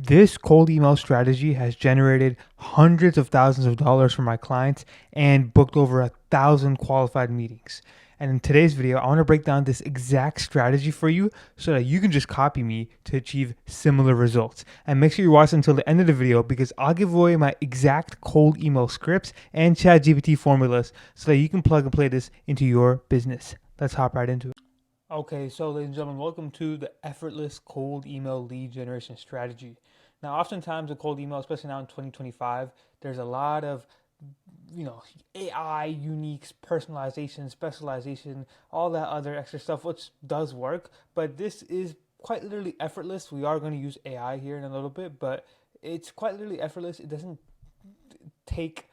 This cold email strategy has generated hundreds of thousands of dollars for my clients and booked over 1,000 qualified meetings. And in today's video, I want to break down this exact strategy for you so that you can just copy me to achieve similar results. And make sure you watch until the end of the video because I'll give away my exact cold email scripts and ChatGPT formulas so that you can plug and play this into your business. Let's hop right into it. Okay, so ladies and gentlemen, welcome to the Effortless Cold Email Lead Generation Strategy. Now, oftentimes a cold email, especially now in 2025, there's a lot of AI, unique personalization, specialization, all that other extra stuff, which does work. But this is quite literally effortless. We are going to use AI here in a little bit, but it's quite literally effortless. It doesn't take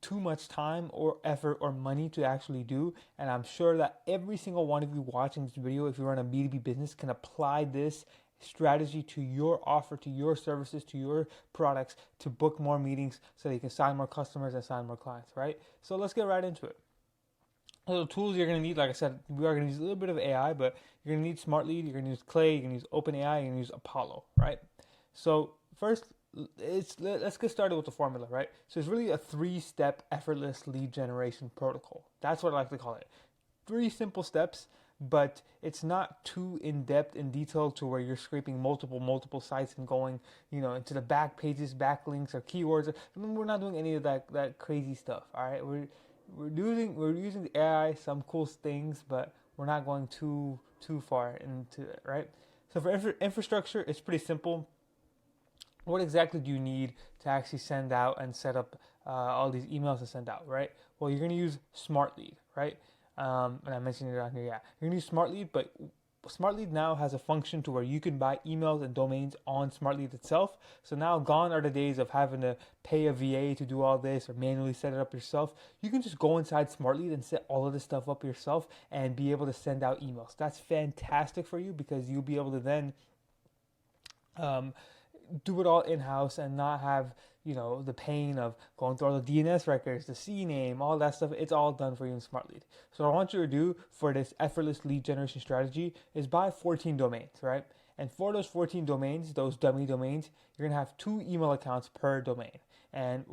too much time or effort or money to actually do. And I'm sure that every single one of you watching this video, if you run a B2B business, can apply this strategy to your offer, to your services, to your products to book more meetings so that you can sign more customers and sign more clients, right? So let's get right into it. So the tools you're going to need, like I said, we are going to use a little bit of AI, but you're going to need SmartLead, you're going to use Clay, you're going to use OpenAI, you're going to use Apollo, right? So first, let's get started with the formula, right? So it's really a 3-step effortless lead generation protocol. That's what I like to call it. 3 simple steps, but it's not too in-depth and detailed to where you're scraping multiple sites and going, into the back pages, backlinks, or keywords. We're not doing any of that crazy stuff. All right, we're using the AI, some cool things, but we're not going too far into it, right? So for infrastructure, it's pretty simple. What exactly do you need to actually send out and set up all these emails to send out, right? Well, you're going to use SmartLead, right? And I mentioned it on here, yeah. You're going to use SmartLead, but SmartLead now has a function to where you can buy emails and domains on SmartLead itself. So now gone are the days of having to pay a VA to do all this or manually set it up yourself. You can just go inside SmartLead and set all of this stuff up yourself and be able to send out emails. That's fantastic for you because you'll be able to then do it all in-house and not have the pain of going through all the DNS records, the CNAME, all that stuff. It's all done for you in SmartLead. So what I want you to do for this effortless lead generation strategy is buy 14 domains, right? And for those 14 domains, those dummy domains, you're gonna have 2 email accounts per domain, and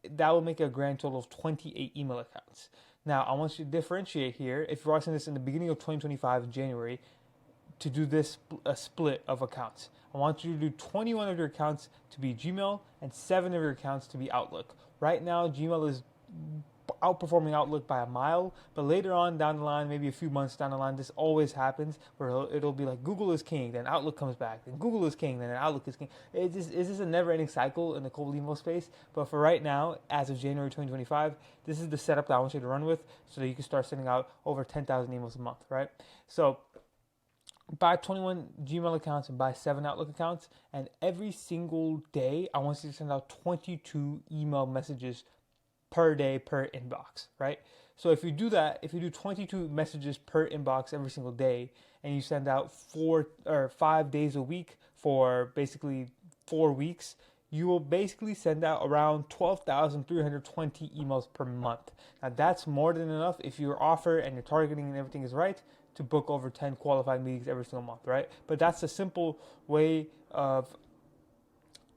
that will make a grand total of 28 email accounts. Now I want you to differentiate here. If you're watching this in the beginning of 2025 in January, to do this a split of accounts. I want you to do 21 of your accounts to be Gmail and 7 of your accounts to be Outlook. Right now, Gmail is outperforming Outlook by a mile, but later on down the line, maybe a few months down the line, this always happens where it'll be like Google is king, then Outlook comes back, then Google is king, then Outlook is king. It's just a never-ending cycle in the cold email space. But for right now, as of January 2025, this is the setup that I want you to run with so that you can start sending out over 10,000 emails a month, right? So buy 21 Gmail accounts and buy 7 Outlook accounts, and every single day I want you to send out 22 email messages per day per inbox, right? So if you do that, if you do 22 messages per inbox every single day, and you send out 4 or 5 days a week for basically 4 weeks, you will basically send out around 12,320 emails per month. Now that's more than enough if your offer and your targeting and everything is right to book over 10 qualified meetings every single month, right? But that's a simple way of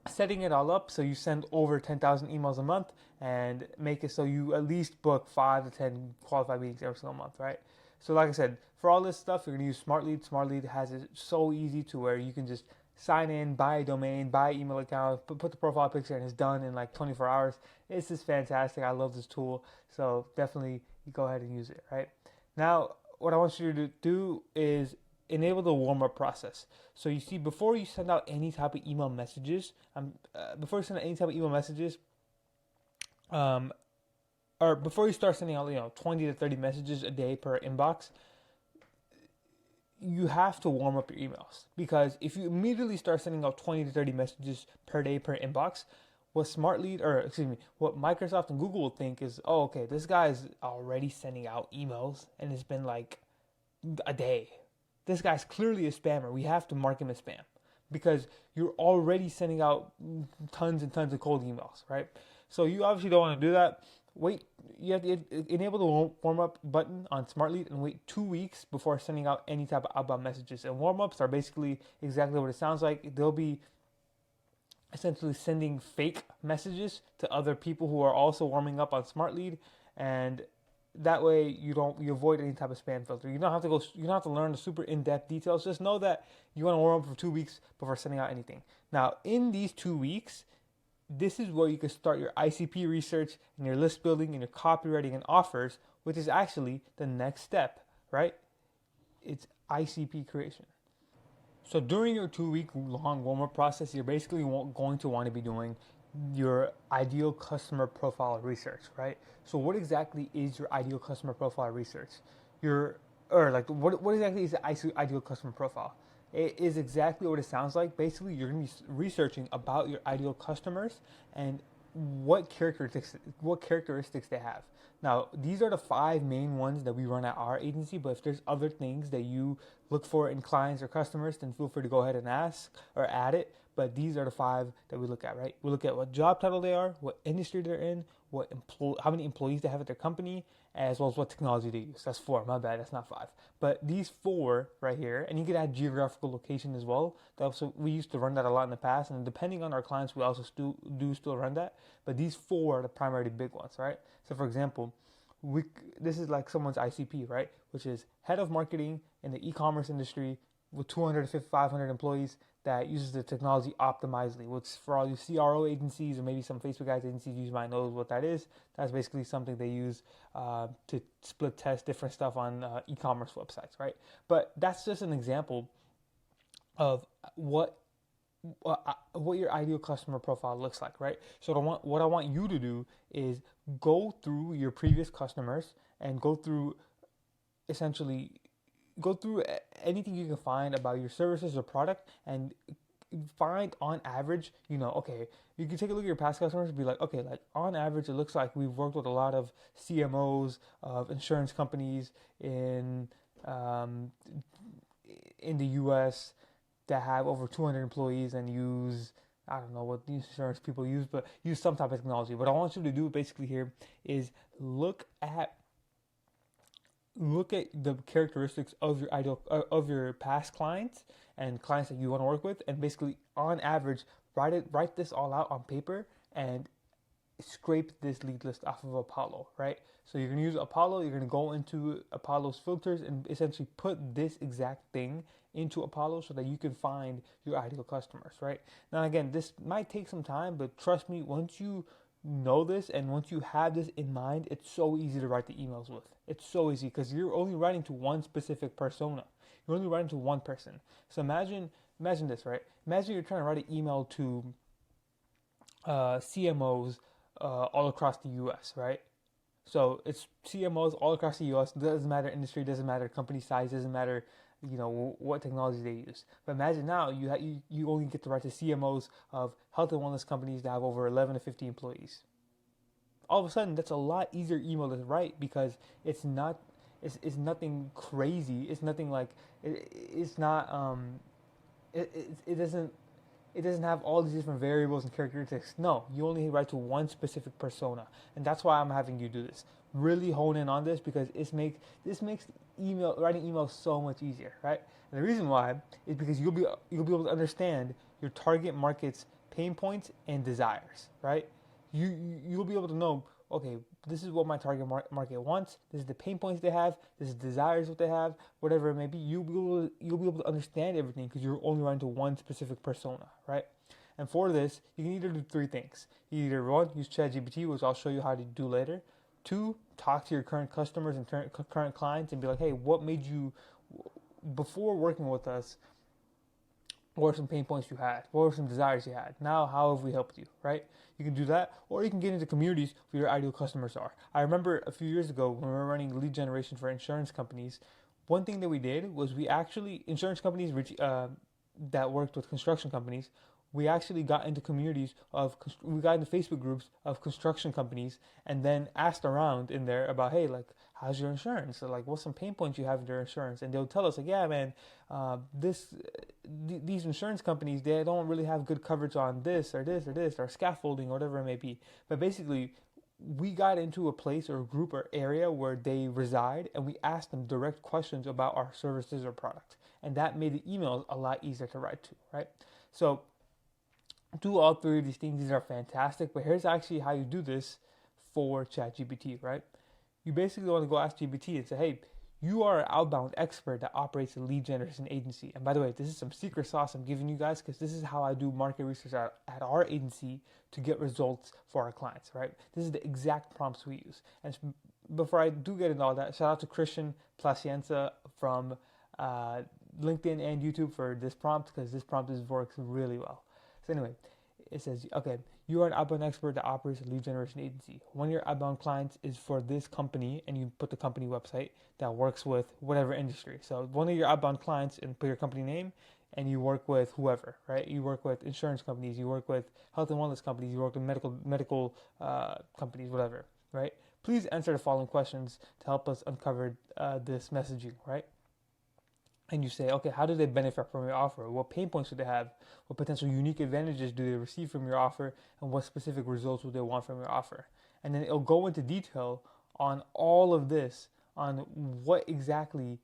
setting it all up so you send over 10,000 emails a month and make it so you at least book 5 to 10 qualified meetings every single month, right? So like I said, for all this stuff, you're going to use SmartLead. SmartLead has it so easy to where you can just sign in, buy a domain, buy an email account, put the profile picture, and it's done in like 24 hours. It's just fantastic. I love this tool. So definitely you go ahead and use it, right? Now, what I want you to do is enable the warm-up process. So you see, before you send out any type of email messages, or before you start sending out 20 to 30 messages a day per inbox, you have to warm up your emails, because if you immediately start sending out 20 to 30 messages per day per inbox, what Microsoft and Google will think is, oh, okay, this guy is already sending out emails and it's been like a day. This guy's clearly a spammer. We have to mark him as spam because you're already sending out tons and tons of cold emails, right? So you obviously don't want to do that. Wait, you have to enable the warm up button on SmartLead and wait 2 weeks before sending out any type of outbound messages. And warm ups are basically exactly what it sounds like. They'll be essentially sending fake messages to other people who are also warming up on Smart Lead, and that way you avoid any type of spam filter. You don't have to learn the super in-depth details. Just know that you want to warm up for 2 weeks before sending out anything. Now, in these 2 weeks, this is where you can start your ICP research and your list building and your copywriting and offers, which is actually the next step, right? It's ICP creation. So during your 2 week long warm up process, you're basically going to want to be doing your ideal customer profile research, right? So what exactly is your ideal customer profile research? Your or like what exactly is the ideal customer profile? It is exactly what it sounds like. Basically, you're going to be researching about your ideal customers and what characteristics they have. Now, these are the 5 main ones that we run at our agency, but if there's other things that you look for in clients or customers, then feel free to go ahead and ask or add it. But these are the 5 that we look at, right? We look at what job title they are, what industry they're in, how many employees they have at their company, as well as what technology they use. That's 4. My bad, that's not 5. But these 4 right here, and you can add geographical location as well. We used to run that a lot in the past, and depending on our clients, we also still run that. But these 4 are the primary big ones, right? So for example, this is like someone's ICP, right? Which is head of marketing in the e-commerce industry with 200 to 500 employees that uses the technology optimizely, which for all you CRO agencies or maybe some Facebook ads agencies you might know what that is. That's basically something they use to split test different stuff on e-commerce websites, right? But that's just an example of what your ideal customer profile looks like, right? So what I want you to do is go through your previous customers and essentially go through anything you can find about your services or product and find on average, okay, you can take a look at your past customers and be like, okay, like on average, it looks like we've worked with a lot of CMOs of insurance companies um, in the US that have over 200 employees and use, I don't know what the insurance people use, but use some type of technology. What I want you to do basically here is look at the characteristics of your past clients and clients that you want to work with, and basically on average write this all out on paper and scrape this lead list off of Apollo, right? So you're going to use Apollo, you're going to go into Apollo's filters and essentially put this exact thing into Apollo so that you can find your ideal customers, right? Now, again, this might take some time, but trust me, once you know this and once you have this in mind, it's so easy to write the emails with. It's so easy because you're only writing to one specific persona. You're only writing to one person. So imagine this, right? Imagine you're trying to write an email to CMOs all across the U.S., right? So it's CMOs all across the U.S. Doesn't matter industry, doesn't matter company size, doesn't matter what technology they use. But imagine now you only get to write to CMOs of health and wellness companies that have over 11 to 50 employees. All of a sudden, that's a lot easier email to write because it's nothing crazy. It's nothing like it's not it doesn't have all these different variables and characteristics. No, you only write to one specific persona, and that's why I'm having you do this. Really hone in on this because this makes writing emails so much easier, right? And the reason why is because you'll be able to understand your target market's pain points and desires, right? You'll be able to know, okay, this is what my target market wants. This is the pain points they have. This is desires what they have. Whatever it may be, you'll be able to understand everything because you're only running to one specific persona, right? And for this, you can either do 3 things. You either 1, use ChatGPT, which I'll show you how to do later. 2, talk to your current customers and current clients and be like, hey, what made you, before working with us, what are some pain points you had? What were some desires you had? Now, how have we helped you, right? You can do that, or you can get into communities where your ideal customers are. I remember a few years ago when we were running lead generation for insurance companies, one thing that we did was insurance companies that worked with construction companies, we actually got into we got into Facebook groups of construction companies and then asked around in there about, hey, like, how's your insurance? So, like, what's some pain points you have in your insurance? And they'll tell us, like, yeah, man, these insurance companies, they don't really have good coverage on this or this or this or scaffolding or whatever it may be. But basically, we got into a place or a group or area where they reside and we asked them direct questions about our services or products. And that made the emails a lot easier to write to, right? So Do all three of these things. These are fantastic. But here's actually how you do this for ChatGPT, right? You basically want to go ask GPT and say, hey, you are an outbound expert that operates a lead generation agency. And by the way, this is some secret sauce I'm giving you guys because this is how I do market research at our agency to get results for our clients, right? This is the exact prompts we use. And before I do get into all that, shout out to Christian Placienza from LinkedIn and YouTube for this prompt because this prompt works really well. So anyway, it says, okay, you are an outbound expert that operates a lead generation agency. One of your outbound clients is for this company, and you put the company website that works with whatever industry. So one of your outbound clients, and put your company name, and you work with whoever, right? You work with insurance companies, you work with health and wellness companies, you work with medical companies, whatever, right? Please answer the following questions to help us uncover this messaging, right? And you say, okay, how do they benefit from your offer? What pain points do they have? What potential unique advantages do they receive from your offer? And what specific results would they want from your offer? And then it'll go into detail on all of this, on what exactly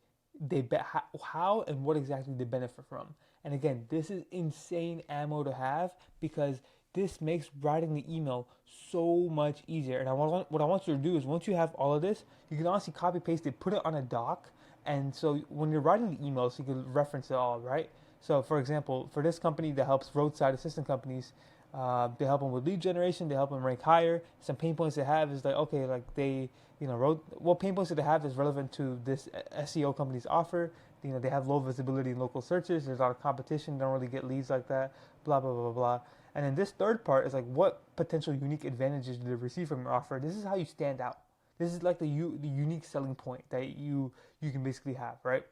how and what exactly they benefit from. And again, this is insane ammo to have because this makes writing the email so much easier. And what I want you to do is once you have all of this, you can honestly copy paste it, put it on a doc, and so when you're writing the emails, you can reference it all, right? So for example, for this company that helps roadside assistant companies, they help them with lead generation, they help them rank higher. Some pain points they have is like, okay, like they, what pain points that they have is relevant to this SEO company's offer. They have low visibility in local searches. There's a lot of competition. They don't really get leads like that. Blah blah blah blah blah. And then this third part is like, what potential unique advantages do they receive from your offer? This is how you stand out. This is like the unique selling point that you can basically have, right?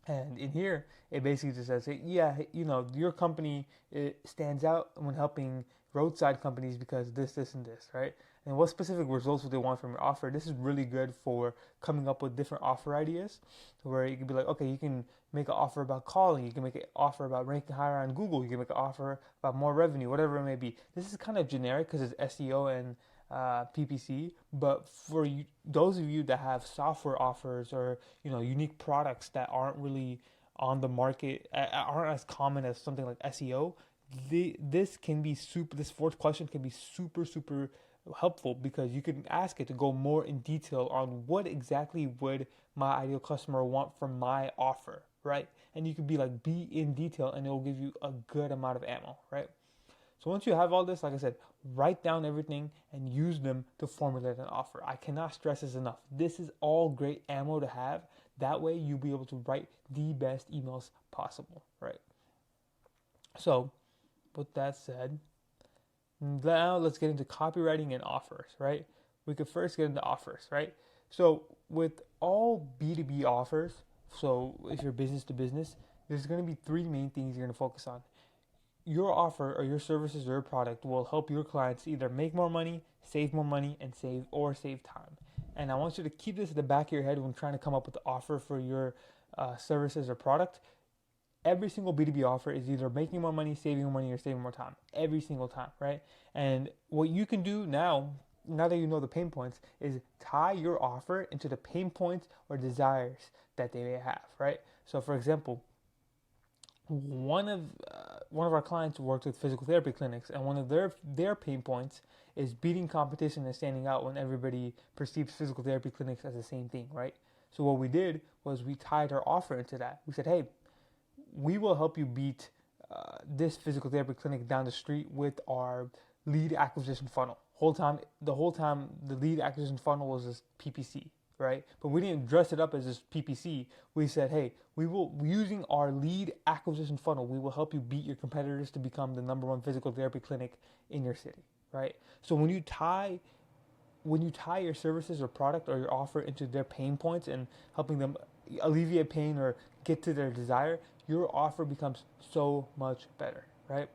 And in here, it basically just says, hey, yeah, your company it stands out when helping roadside companies because this, and this, right? And what specific results would they want from your offer? This is really good for coming up with different offer ideas where you can be like, okay, you can make an offer about calling, you can make an offer about ranking higher on Google, you can make an offer about more revenue, whatever it may be. This is kind of generic because it's SEO and PPC, but for you, those of you that have software offers or unique products that aren't really on the market, aren't as common as something like SEO, this can be super. This fourth question can be super helpful because you can ask it to go more in detail on what exactly would my ideal customer want from my offer, right? And you could be in detail, and it will give you a good amount of ammo, right? So once you have all this, like I said, write down everything and use them to formulate an offer. I cannot stress this enough. This is all great ammo to have. That way you'll be able to write the best emails possible, right? So with that said, now let's get into copywriting and offers, right? We could first get into offers, right? So with all B2B offers, so if you're business to business, there's going to be three main things you're going to focus on. Your offer or your services or your product will help your clients either make more money, and save time. And I want you to keep this at the back of your head when trying to come up with the offer for your services or product. Every single B2B offer is either making more money, or saving more time. Every single time, right? And what you can do now that you know the pain points, is tie your offer into the pain points or desires that they may have, right? So for example, one of our clients worked with physical therapy clinics, and one of their pain points is beating competition and standing out when everybody perceives physical therapy clinics as the same thing, right? So what we did was we tied our offer into that. We said, hey, we will help you beat this physical therapy clinic down the street with our lead acquisition funnel. The whole time, the lead acquisition funnel was this PPC, right? But we didn't dress it up as this PPC. We said, hey, using our lead acquisition funnel, we will help you beat your competitors to become the number one physical therapy clinic in your city, right? So when you tie your services or product or your offer into their pain points and helping them alleviate pain or get to their desire, your offer becomes so much better, right?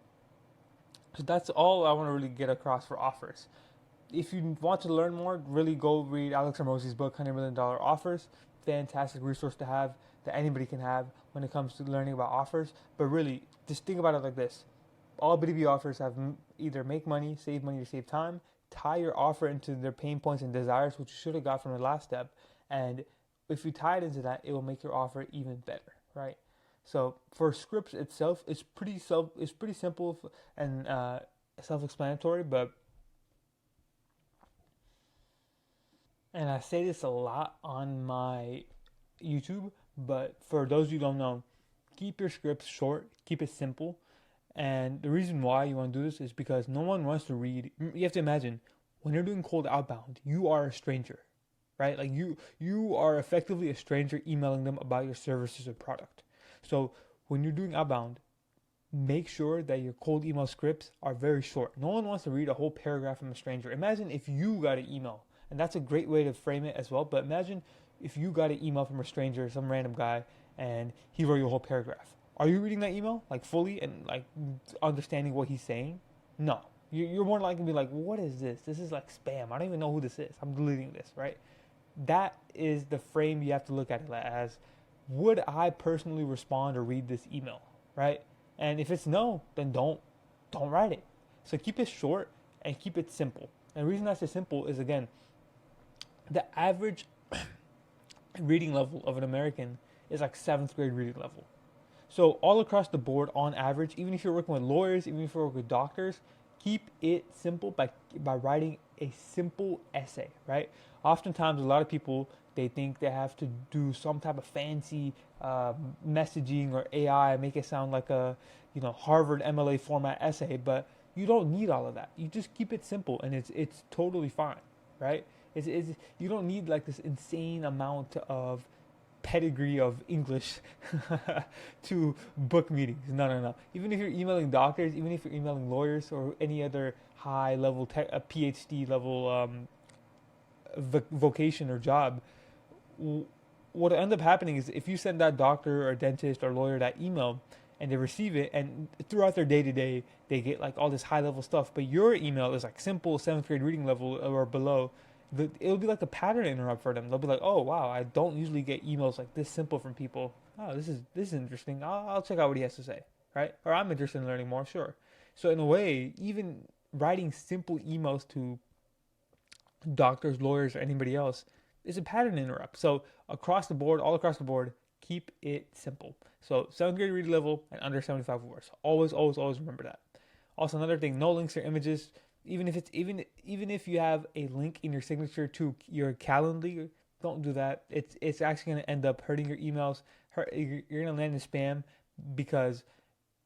So that's all I want to really get across for offers. If you want to learn more, really go read Alex Hormozi's book, $100 Million Offers. Fantastic resource to have that anybody can have when it comes to learning about offers. But really, just think about it like this. All B2B offers have either make money, or save time. Tie your offer into their pain points and desires, which you should have got from the last step. And if you tie it into that, it will make your offer even better, right? So for scripts itself, it's pretty simple and self-explanatory. But and I say this a lot on my YouTube, but for those who don't know, keep your scripts short, keep it simple. And the reason why you want to do this is because no one wants to read. You have to imagine when you're doing cold outbound, you are a stranger, right? Like you are effectively a stranger emailing them about your services or product. So when you're doing outbound, make sure that your cold email scripts are very short. No one wants to read a whole paragraph from a stranger. Imagine if you got an email, and that's a great way to frame it as well. But imagine if you got an email from a stranger, some random guy, and he wrote you a whole paragraph. Are you reading that email like fully and like understanding what he's saying? No. You're more likely to be like, what is this? This is like spam. I don't even know who this is. I'm deleting this, right? That is the frame you have to look at it as. Would I personally respond or read this email, right? And if it's no, then don't write it. So keep it short and keep it simple. And the reason I say simple is, again, the average reading level of an American is like seventh grade reading level. So all across the board, on average, even if you're working with lawyers, even if you're working with doctors, keep it simple by writing a simple essay, right? Oftentimes, a lot of people, they think they have to do some type of fancy messaging or AI, make it sound like a Harvard MLA format essay, but you don't need all of that. You just keep it simple, and it's totally fine, right? You don't need like this insane amount of pedigree of English to book meetings. No, no, no. Even if you're emailing doctors, even if you're emailing lawyers or any other high level PhD level vocation or job, what will end up happening is if you send that doctor or dentist or lawyer that email and they receive it, and throughout their day to day they get like all this high level stuff, but your email is like simple seventh grade reading level or below, it'll be like a pattern interrupt for them. They'll be like, oh wow, I don't usually get emails like this simple from people. Oh, this is interesting. I'll check out what he has to say, right? Or I'm interested in learning more, sure. So in a way, even writing simple emails to doctors, lawyers, or anybody else is a pattern interrupt. So across the board, all across the board, keep it simple. So seventh grade reading level and under 75 words. Always, always, always remember that. Also, another thing: no links or images. Even if you have a link in your signature to your Calendly, don't do that. It's actually going to end up hurting your emails. You're going to land in spam because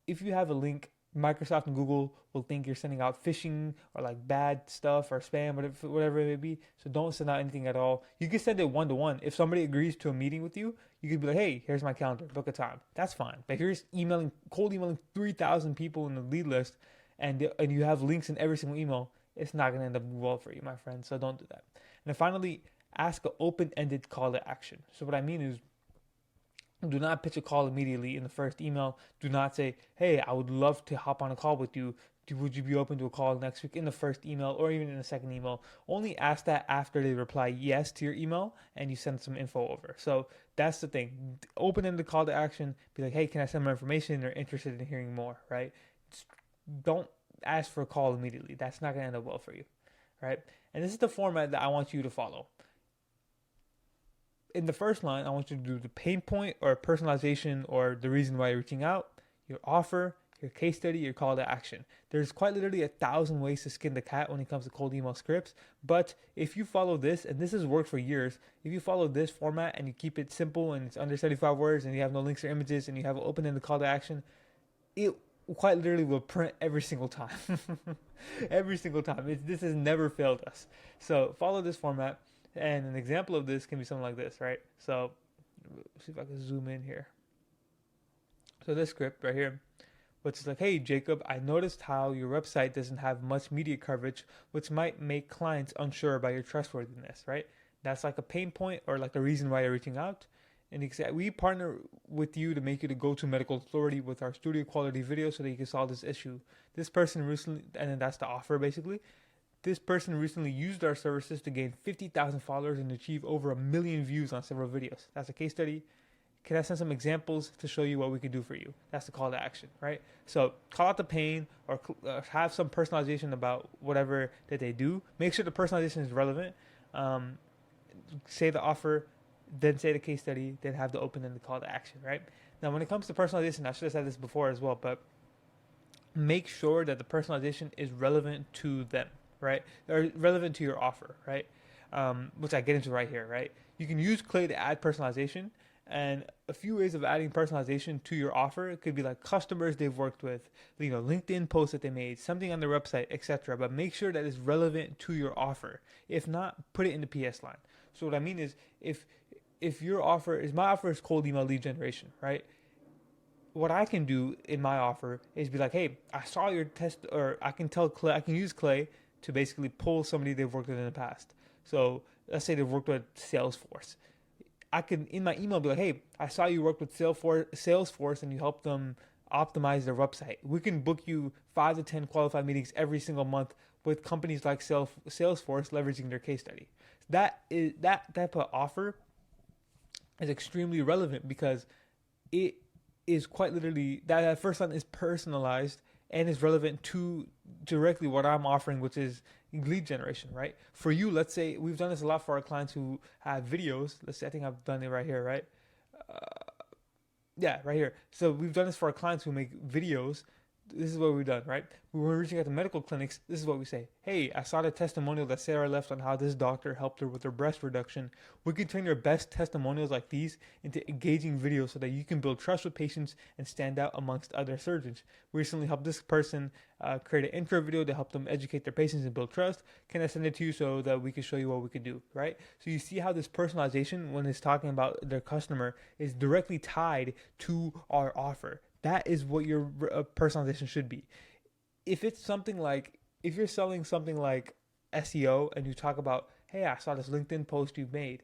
if you have a link, Microsoft and Google will think you're sending out phishing or like bad stuff or spam, whatever it may be. So don't send out anything at all. You can send it one to one. If somebody agrees to a meeting with you, you could be like, hey, here's my calendar, book a time. That's fine. But if you're just cold emailing 3,000 people in the lead list, and you have links in every single email, it's not going to end up well for you, my friend. So don't do that. And then finally, ask an open-ended call to action. So what I mean is, do not pitch a call immediately in the first email. Do not say, hey, I would love to hop on a call with you. Would you be open to a call next week, in the first email or even in the second email? Only ask that after they reply yes to your email and you send some info over. So that's the thing. Open-ended call to action. Be like, hey, can I send more information? They're interested in hearing more, right? Don't ask for a call immediately. That's not going to end up well for you, right? And this is the format that I want you to follow. In the first line, I want you to do the pain point or personalization or the reason why you're reaching out, your offer, your case study, your call to action. There's quite literally 1,000 ways to skin the cat when it comes to cold email scripts. But if you follow this, and this has worked for years, if you follow this format and you keep it simple and it's under 75 words and you have no links or images and you have an open-ended call to action, it quite literally will print every single time. Every single time. This has never failed us. So follow this format. And an example of this can be something like this, right? So, see if I can zoom in here. So this script right here, which is like, hey, Jacob, I noticed how your website doesn't have much media coverage, which might make clients unsure about your trustworthiness, right? That's like a pain point or like the reason why you're reaching out. And we partner with you to make you the go-to medical authority with our studio quality videos so that you can solve this issue. This person recently, and then that's the offer basically. This person recently used our services to gain 50,000 followers and achieve over 1 million views on several videos. That's a case study. Can I send some examples to show you what we can do for you? That's the call to action, right? So call out the pain or have some personalization about whatever that they do. Make sure the personalization is relevant. Say the offer, then say the case study, then have the open-ended call to action, right? Now, when it comes to personalization, I should have said this before as well, but make sure that the personalization is relevant to them, right? Or relevant to your offer, right? Which I get into right here, right? You can use Clay to add personalization, and a few ways of adding personalization to your offer. It could be like customers they've worked with, LinkedIn posts that they made, something on their website, etc. But make sure that it's relevant to your offer. If not, put it in the PS line. So what I mean is, if your offer is my offer is cold email lead generation, right? What I can do in my offer is be like, hey, I saw your test, or I can tell Clay, I can use Clay to basically pull somebody they've worked with in the past. So let's say they've worked with Salesforce. I could in my email be like, hey, I saw you worked with Salesforce and you helped them optimize their website. We can book you 5 to 10 qualified meetings every single month with companies like Salesforce leveraging their case study. That type of offer is extremely relevant because it is quite literally that first line is personalized and is relevant to directly what I'm offering, which is lead generation, right? For you, let's say we've done this a lot for our clients who have videos. Let's say I think I've done it right here, right? Yeah, right here. So we've done this for our clients who make videos. This is what we've done, right? When we're reaching out to medical clinics, this is what we say. Hey, I saw the testimonial that Sarah left on how this doctor helped her with her breast reduction. We can turn your best testimonials like these into engaging videos so that you can build trust with patients and stand out amongst other surgeons. We recently helped this person create an intro video to help them educate their patients and build trust. Can I send it to you so that we can show you what we can do, right? So you see how this personalization, when it's talking about their customer, is directly tied to our offer. That is what your personalization should be. If it's something like, if you're selling something like SEO and you talk about, hey, I saw this LinkedIn post you made,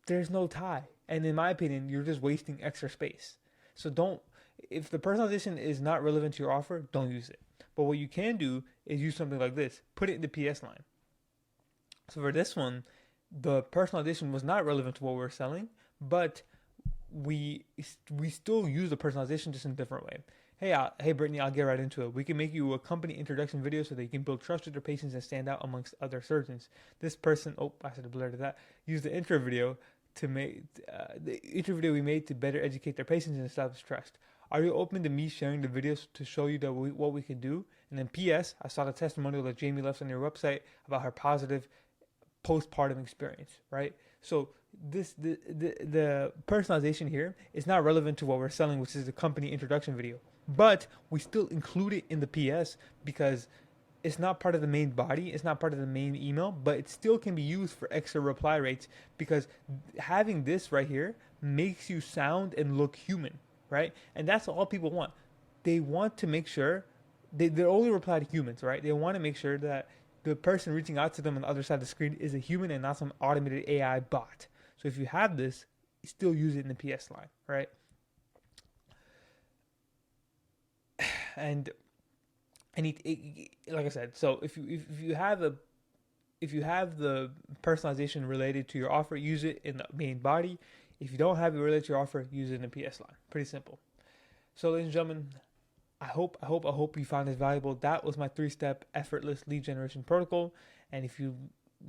there's no tie. And in my opinion, you're just wasting extra space. So don't, if the personalization is not relevant to your offer, don't use it. But what you can do is use something like this, put it in the PS line. So for this one, the personalization was not relevant to what we were selling, but we we still use the personalization just in a different way. Hey, Brittany, I'll get right into it. We can make you a company introduction video so that you can build trust with your patients and stand out amongst other surgeons. This person, oh, I should have blurred that. Use the intro video to make the intro video we made to better educate their patients and establish trust. Are you open to me sharing the videos to show you that what we can do? And then P.S. I saw the testimonial that Jamie left on your website about her positive postpartum experience, right? So the personalization here is not relevant to what we're selling, which is the company introduction video. But we still include it in the PS because it's not part of the main body, it's not part of the main email, but it still can be used for extra reply rates because having this right here makes you sound and look human, right? And that's all people want. They want to make sure they only reply to humans, right? They want to make sure that the person reaching out to them on the other side of the screen is a human and not some automated AI bot. So if you have this, still use it in the PS line, right? And like I said, so if you have the personalization related to your offer, use it in the main body. If you don't have it related to your offer, use it in the PS line. Pretty simple. So, ladies and gentlemen, I hope you found this valuable. That was my 3-step effortless lead generation protocol. And if you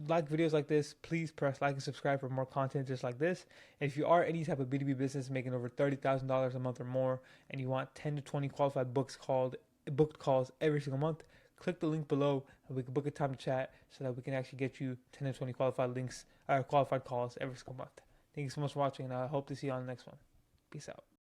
like videos like this, please press like and subscribe for more content just like this. And if you are any type of B2B business making over $30,000 a month or more, and you want 10 to 20 qualified booked calls every single month, click the link below and we can book a time to chat so that we can actually get you 10 to 20 qualified calls every single month. Thank you so much for watching, and I hope to see you on the next one. Peace out.